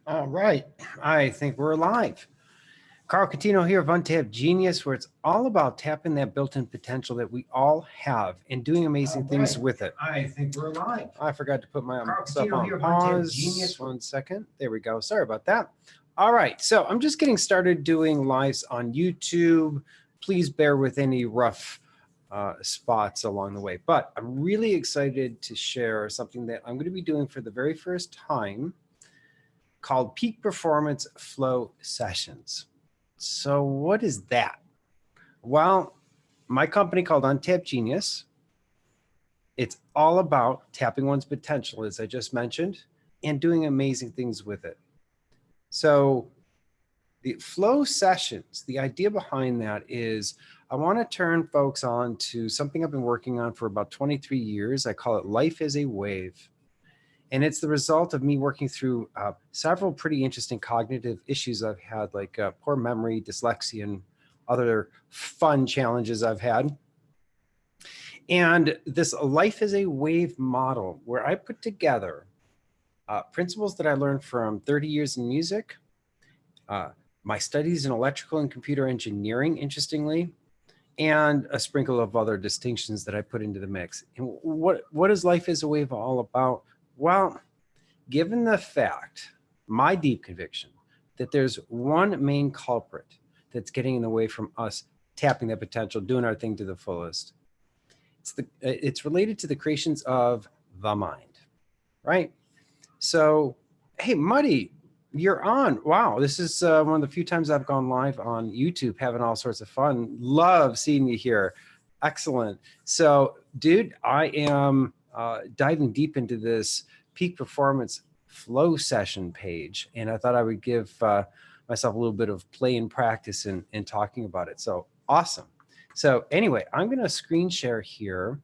All right, I think we're live. Carl Catino here of Untapped Genius, where it's all about tapping that built-in potential that we all have and doing amazing things with it. I think we're live. I forgot to put my Carl stuff Catino on here of Untapped pause. Genius. 1 second. There we go. Sorry about that. All right, so I'm just getting started doing lives on YouTube. Please bear with any rough spots along the way, but I'm really excited to share something that I'm going to be doing for the very first time called Peak Performance Flow Sessions. So what is that? Well, my company called Untapped Genius, it's all about tapping one's potential, as I just mentioned, and doing amazing things with it. So the flow sessions, the idea behind that is I want to turn folks on to something I've been working on for about 23 years. I call it Life as a Wave. And it's the result of me working through several pretty interesting cognitive issues I've had, like poor memory, dyslexia, and other fun challenges I've had. And this Life as a Wave model, where I put together principles that I learned from 30 years in music, my studies in electrical and computer engineering, interestingly, and a sprinkle of other distinctions that I put into the mix. And what is Life as a Wave all about? Well, given the fact, my deep conviction, that there's one main culprit that's getting in the way from us tapping that potential, doing our thing to the fullest, it's related to the creations of the mind, right? So, hey, Muddy, you're on. Wow, this is one of the few times I've gone live on YouTube, having all sorts of fun. Love seeing you here. Excellent. So, dude, I am diving deep into this peak performance flow session page, and I thought I would give myself a little bit of play and practice in talking about it. So awesome. So anyway, I'm going to screen share here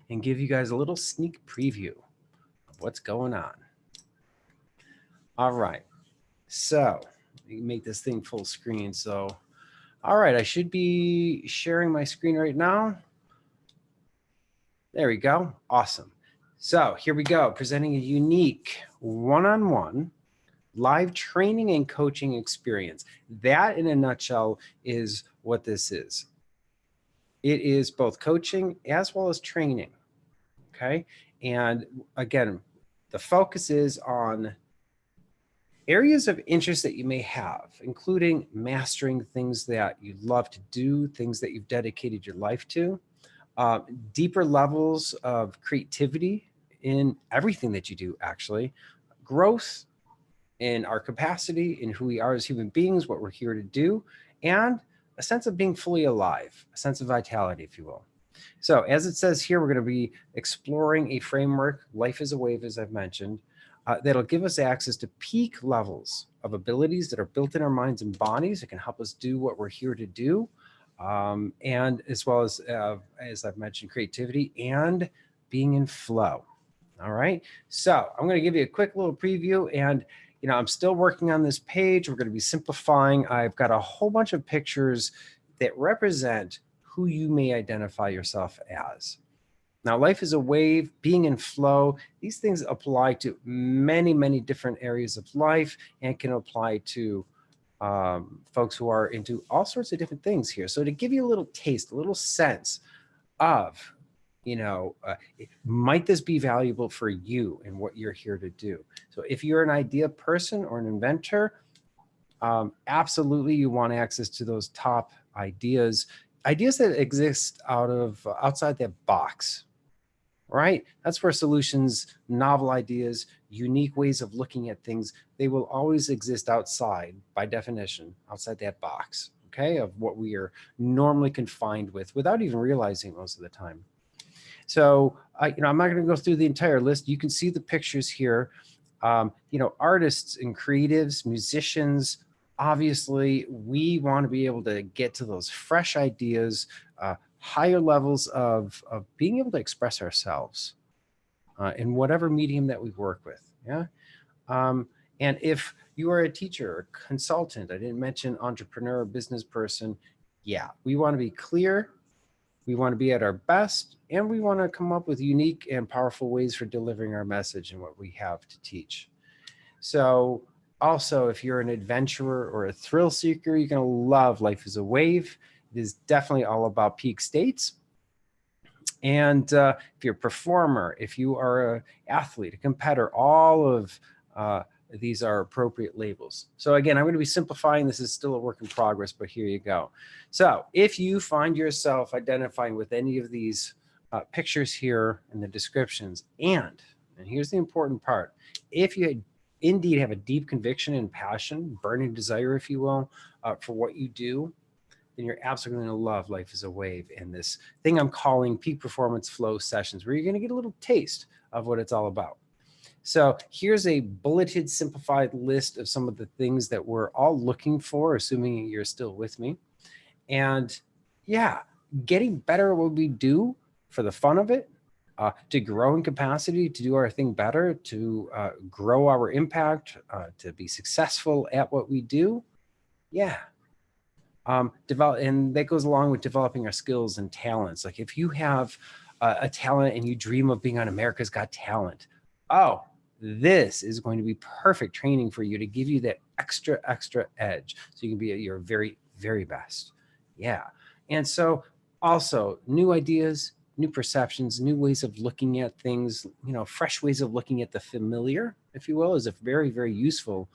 and give you guys a little sneak preview of what's going on. All right. So make this thing full screen. So, all right, I should be sharing my screen right now. There we go. Awesome. So here we go, presenting a unique one-on-one live training and coaching experience. That, in a nutshell, is what this is. It is both coaching as well as training, okay? And again, the focus is on areas of interest that you may have, including mastering things that you love to do, things that you've dedicated your life to, deeper levels of creativity in everything that you do, actually, growth in our capacity, in who we are as human beings, what we're here to do, and a sense of being fully alive, a sense of vitality, if you will. So as it says here, we're going to be exploring a framework, Life as a Wave, as I've mentioned, that'll give us access to peak levels of abilities that are built in our minds and bodies that can help us do what we're here to do. And as well as I've mentioned, creativity and being in flow. All right. So I'm going to give you a quick little preview, and I'm still working on this page. We're going to be simplifying. I've got a whole bunch of pictures that represent who you may identify yourself as. Now, life is a wave, being in flow. These things apply to many, many different areas of life and can apply to folks who are into all sorts of different things here. So to give you a little taste, a little sense of, might this be valuable for you and what you're here to do? So if you're an idea person or an inventor, absolutely you want access to those top ideas that exist outside that box, right? That's where solutions, novel ideas, unique ways of looking at things, they will always exist outside, by definition, outside that box, okay, of what we are normally confined with without even realizing most of the time. So, I'm not going to go through the entire list. You can see the pictures here. Artists and creatives, musicians, obviously, we want to be able to get to those fresh ideas, higher levels of being able to express ourselves in whatever medium that we work with. Yeah. And if you are a teacher or consultant, I didn't mention entrepreneur or business person. Yeah, we want to be clear. We want to be at our best, and we want to come up with unique and powerful ways for delivering our message and what we have to teach. So also, if you're an adventurer or a thrill seeker, you're going to love Life is a Wave. It is definitely all about peak states. And if you're a performer, if you are an athlete, a competitor, all of these are appropriate labels. So again, I'm going to be simplifying. This is still a work in progress, but here you go. So if you find yourself identifying with any of these pictures here in the descriptions, and here's the important part, if you indeed have a deep conviction and passion, burning desire, if you will, for what you do, then you're absolutely going to love Life is a Wave and this thing I'm calling peak performance flow sessions, where you're going to get a little taste of what it's all about. So here's a bulleted, simplified list of some of the things that we're all looking for, assuming you're still with me. And yeah, getting better at what we do for the fun of it, to grow in capacity, to do our thing better, to grow our impact, to be successful at what we do. Yeah. Develop, and that goes along with developing our skills and talents. Like if you have a talent and you dream of being on America's Got Talent, oh, this is going to be perfect training for you to give you that extra edge so you can be at your very, very best. Yeah. And so also new ideas, new perceptions, new ways of looking at things, you know, fresh ways of looking at the familiar, if you will, is a very, very useful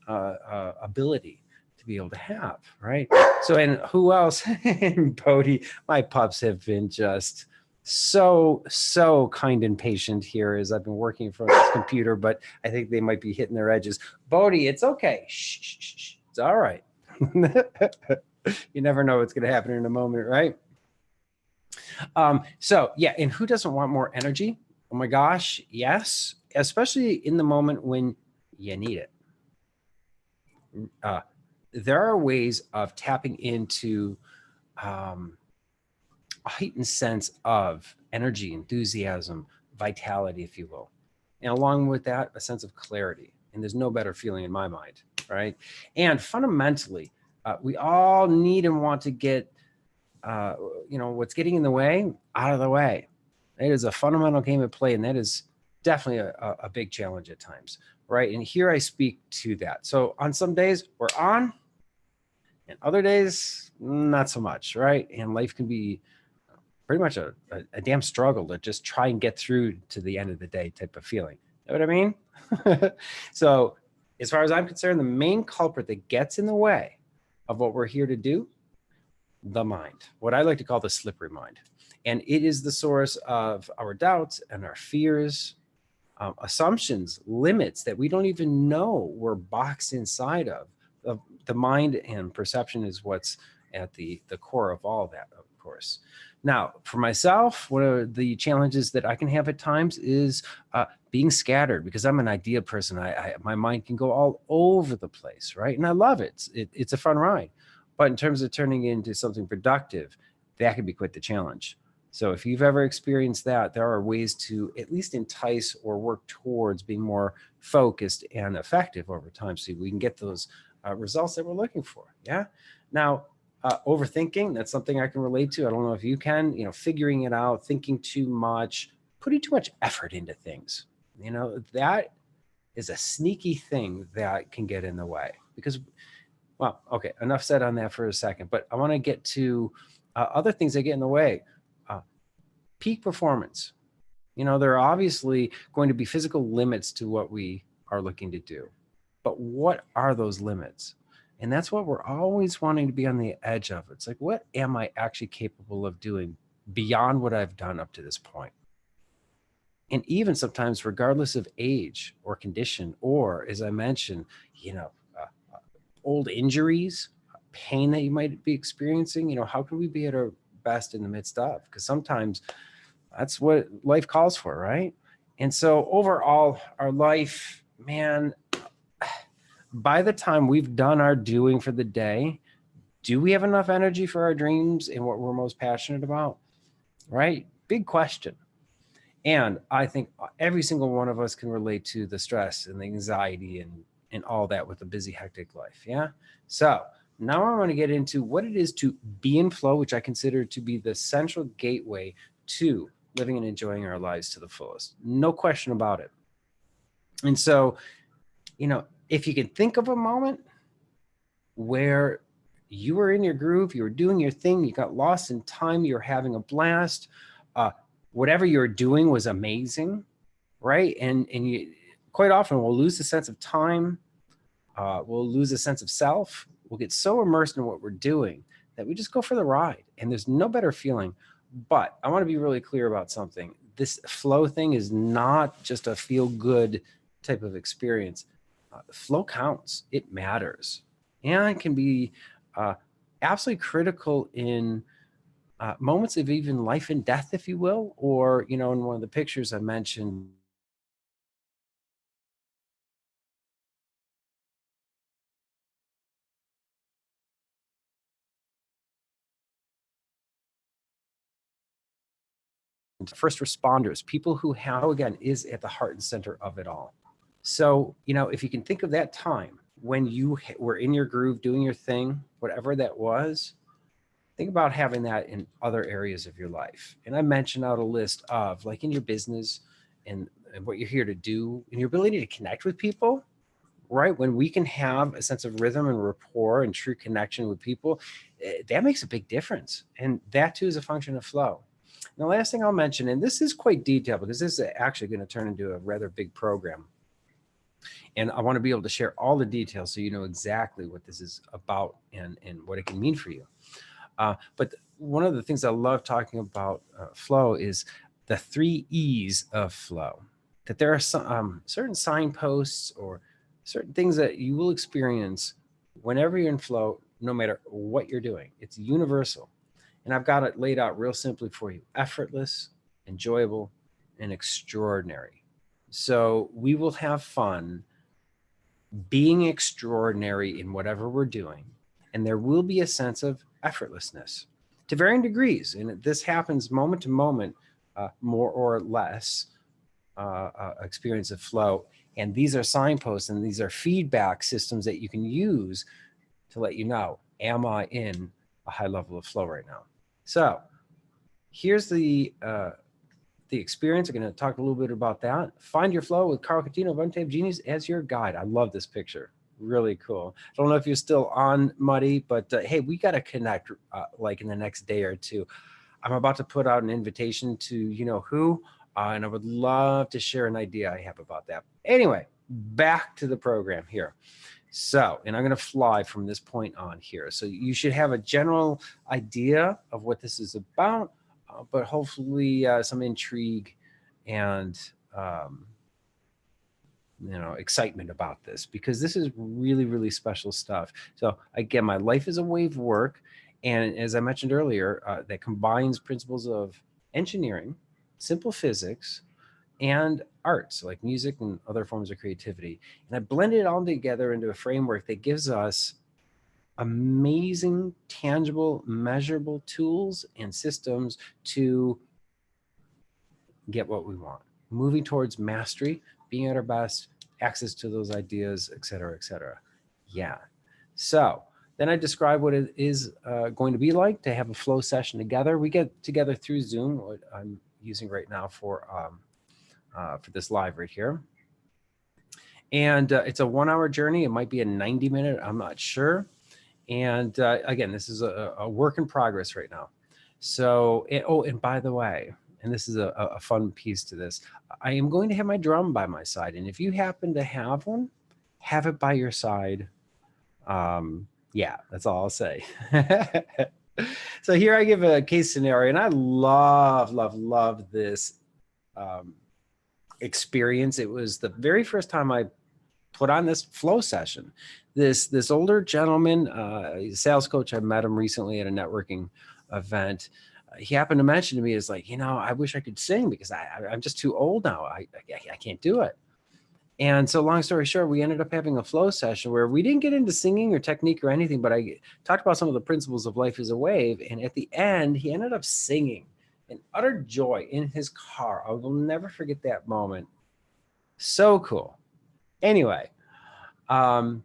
ability to be able to have, right? So, and who else? And Bodhi, my pups have been just so kind and patient here as I've been working in front of this computer, but I think they might be hitting their edges. Bodhi, it's okay. Shh, shh, shh. It's all right. You never know what's going to happen in a moment, right? So yeah, and who doesn't want more energy? Oh my gosh, yes, especially in the moment when you need it. There are ways of tapping into a heightened sense of energy, enthusiasm, vitality, if you will. And along with that, a sense of clarity. And there's no better feeling in my mind, right? And fundamentally, we all need and want to get, what's getting in the way out of the way. It is a fundamental game at play, and that is definitely a big challenge at times, right? And here I speak to that. So on some days we're on, and other days not so much, right? And life can be pretty much a damn struggle to just try and get through to the end of the day type of feeling. You know what I mean? So as far as I'm concerned, the main culprit that gets in the way of what we're here to do, the mind, what I like to call the slippery mind. And it is the source of our doubts and our fears, assumptions, limits that we don't even know we're boxed inside of. The mind and perception is what's at the core of all of that, of course. Now, for myself, one of the challenges that I can have at times is being scattered, because I'm an idea person. My mind can go all over the place, right? And I love it. It's a fun ride. But in terms of turning it into something productive, that can be quite the challenge. So if you've ever experienced that, there are ways to at least entice or work towards being more focused and effective over time so we can get those results that we're looking for. Yeah. Now, overthinking, that's something I can relate to. I don't know if you can, figuring it out, thinking too much, putting too much effort into things. That is a sneaky thing that can get in the way because, well, okay, enough said on that for a second, but I want to get to other things that get in the way. Peak performance. There are obviously going to be physical limits to what we are looking to do, but what are those limits? And that's what we're always wanting to be on the edge of. It's like, what am I actually capable of doing beyond what I've done up to this point? And even sometimes, regardless of age or condition, or as I mentioned, old injuries, pain that you might be experiencing, how can we be at our best in the midst of? Because sometimes that's what life calls for, right? And so overall, our life, man, by the time we've done our doing for the day, do we have enough energy for our dreams and what we're most passionate about? Right? Big question. And I think every single one of us can relate to the stress and the anxiety and all that with a busy, hectic life. Yeah. So now I want to get into what it is to be in flow, which I consider to be the central gateway to living and enjoying our lives to the fullest. No question about it. And so if you can think of a moment where you were in your groove, you were doing your thing, you got lost in time, you're having a blast, whatever you're doing was amazing, right? And you quite often we'll lose the sense of time, we'll lose a sense of self, we'll get so immersed in what we're doing that we just go for the ride, and there's no better feeling. But I want to be really clear about something. This flow thing is not just a feel good type of experience. Flow counts, it matters, and can be absolutely critical in moments of even life and death, if you will, or, in one of the pictures I mentioned, first responders, people who have, again, is at the heart and center of it all. So, if you can think of that time when you were in your groove, doing your thing, whatever that was, think about having that in other areas of your life. And I mentioned out a list of, like, in your business and what you're here to do and your ability to connect with people, right? When we can have a sense of rhythm and rapport and true connection with people, that makes a big difference. And that too is a function of flow. And the last thing I'll mention, and this is quite detailed because this is actually going to turn into a rather big program, and I want to be able to share all the details so you know exactly what this is about and what it can mean for you. But one of the things I love talking about flow is the 3 E's of flow. That there are some certain signposts or certain things that you will experience whenever you're in flow, no matter what you're doing. It's universal. And I've got it laid out real simply for you: effortless, enjoyable, and extraordinary. So we will have fun being extraordinary in whatever we're doing. And there will be a sense of effortlessness to varying degrees. And this happens moment to moment, more or less experience of flow. And these are signposts and these are feedback systems that you can use to let you know, am I in a high level of flow right now? So here's the experience. I'm going to talk a little bit about that. Find your flow with Carl Catino of Untapped Genius as your guide. I love this picture. Really cool. I don't know if you're still on, Muddy, but hey, we got to connect like in the next day or two. I'm about to put out an invitation to you know who, and I would love to share an idea I have about that. Anyway, back to the program here. So, and I'm going to fly from this point on here. So you should have a general idea of what this is about, but hopefully some intrigue and excitement about this, because this is really, really special stuff. So again, my life is a wave work, and as I mentioned earlier, that combines principles of engineering, simple physics, and arts like music and other forms of creativity. And I blend it all together into a framework that gives us amazing, tangible, measurable tools and systems to get what we want, moving towards mastery, being at our best, access to those ideas, et cetera, et cetera. Yeah. So then I describe what it is going to be like to have a flow session together. We get together through Zoom, what I'm using right now for this live right here. And it's a 1-hour journey. It might be a 90-minute, I'm not sure. And again, this is a work in progress right now. So, and by the way, and this is a fun piece to this, I am going to have my drum by my side. And if you happen to have one, have it by your side. Yeah, that's all I'll say. So here I give a case scenario, and I love this experience. It was the very first time I put on this flow session. This older gentleman, he's a sales coach. I met him recently at a networking event. He happened to mention to me, is like, I wish I could sing because I'm just too old now. I can't do it. And so long story short, we ended up having a flow session where we didn't get into singing or technique or anything, but I talked about some of the principles of life as a wave. And at the end, he ended up singing in utter joy in his car. I will never forget that moment. So cool. Anyway, and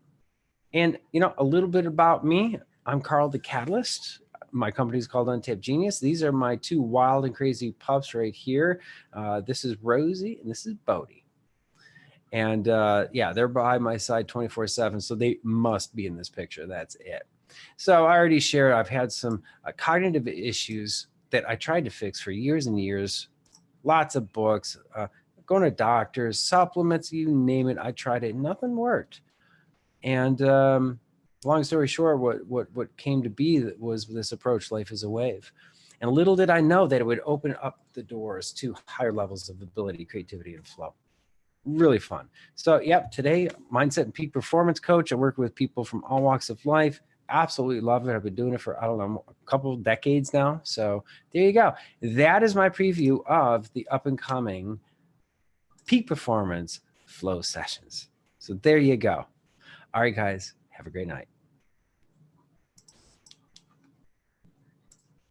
a little bit about me. I'm Carl the Catalyst. My company is called Untapped Genius. These are my 2 wild and crazy pups right here. This is Rosie and this is Bodie. And yeah, they're by my side 24/7. So they must be in this picture. That's it. So I already shared, I've had some cognitive issues that I tried to fix for years and years. Lots of books, going to doctors, supplements, you name it. I tried it. Nothing worked. And long story short, what came to be was this approach, Life is a Wave. And little did I know that it would open up the doors to higher levels of ability, creativity, and flow. Really fun. So, yep, today, mindset and peak performance coach. I work with people from all walks of life. Absolutely love it. I've been doing it for, I don't know, a couple of decades now. So, there you go. That is my preview of the up and coming peak performance flow sessions. So, there you go. All right, guys, have a great night.